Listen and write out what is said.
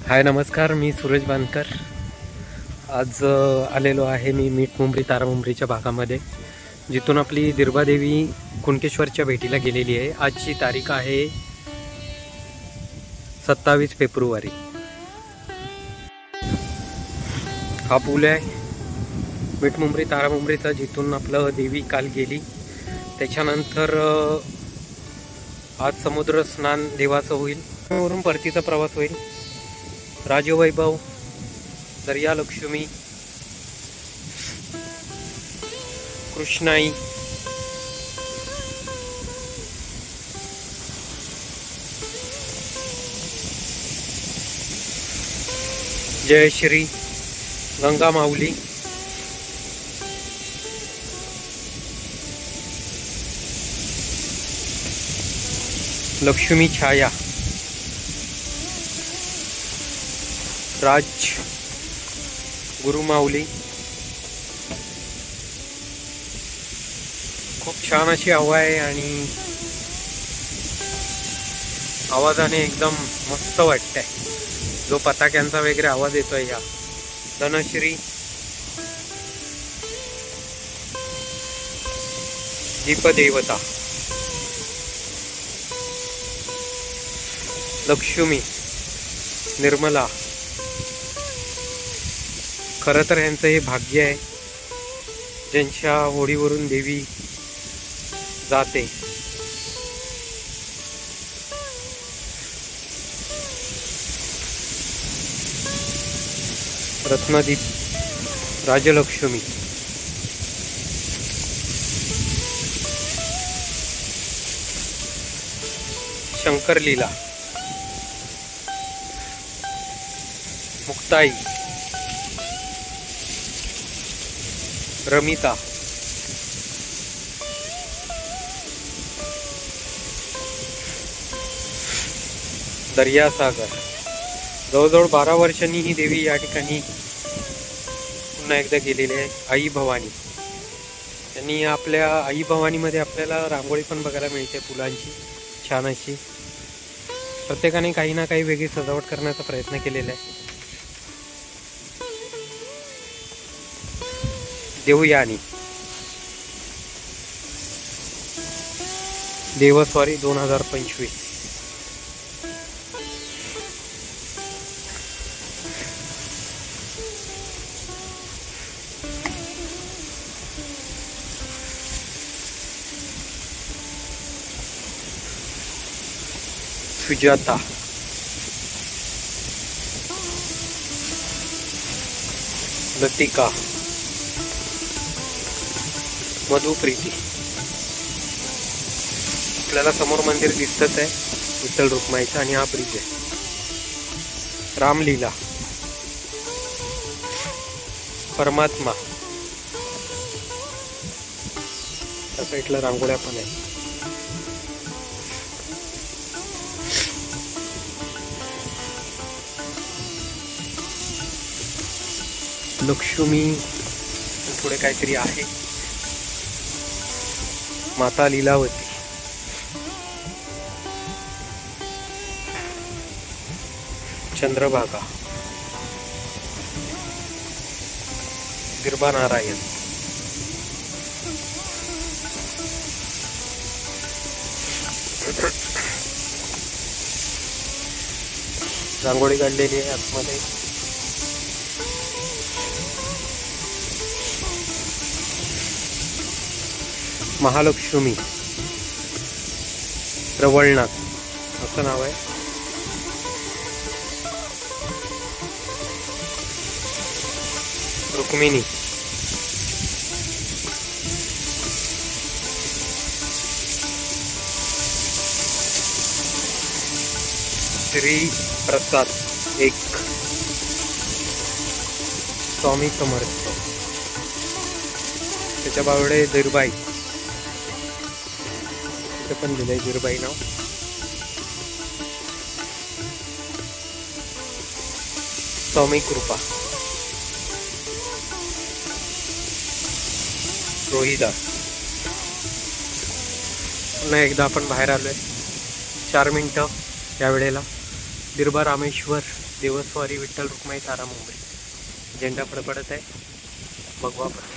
हाय नमस्कार, मी सूरज बांधकर. आज आलेलो आहे मी मीठमुंबरी तारामुंबरीच्या भागामध्ये, जिथून आपली दिर्बादेवी कुणकेश्वरच्या भेटीला गेलेली आहे. आजची तारीख आहे 27 फेब्रुवारी. हा पूल आहे मीठमुंबरी तारामुंबरीचा, जिथून आपलं देवी काल गेली. त्याच्यानंतर आज समुद्र स्नान देवाचं होईल, वरून परतीचा प्रवास होईल. राजवैभव, दर्या लक्ष्मी, कृष्णाई, जयश्री, गंगा माऊली, लक्ष्मी छाया, राज, गुरुमाऊली. खूप छान अशी हवा आहे आणि आवाजाने एकदम मस्त वाटतंय. जो पताक्यांचा वगैरे आवाज येतोय या धनश्री, दीपदेवता, लक्ष्मी, निर्मला. खरं तर यांचं हे भाग्य आहे ज्यांच्या होडीवरून देवी जाते. रत्नदीप, राजलक्ष्मी, शंकरलीला, मुक्ताई, रमिता, दर्यासागर. जवळजवळ 12 वर्षांनी ही देवी या ठिकाणी पुन्हा एकदा गेलेली आहे. आई भवानी. त्यांनी आपल्या आई भवानीमध्ये आपल्याला रांगोळी पण बघायला मिळते फुलांची छान अशी. प्रत्येकाने काही ना काही वेगळी सजावट करण्याचा प्रयत्न केलेला आहे. देवयानी, देवस्वारी 2025. सुजाता, लतिका, मधुप्रीती. आपल्याला समोर मंदिर दिसतच आहे विठ्ठल रुक्माईचं, आणि हा ब्रिज आहे. रामलीला, परमात्मा. त्या साईडला रांगोळ्या पण आहे. लक्ष्मी, पुढे काहीतरी आहे. माता लीलावती, चंद्रभागा, गिरबानारायण, रांगोळी काढलेली आहे आतमध्ये. महालक्ष्मी, रवळनाथ असं नाव आहे. रुक्मिणी, श्री प्रसाद एक, स्वामी समर्थ. त्याच्या बावडे दिरबाई, पण दिलंय दिरबाई नाव. स्वामी कृपा, रोहिदास. पुन्हा एकदा आपण बाहेर आलोय. 4 मिनिटं या वेळेला बिरबा रामेश्वर देवस्वारी विठ्ठल रुक्माई तारा मुंबई. झेंडा फडफडत आहे, भगवा फडक.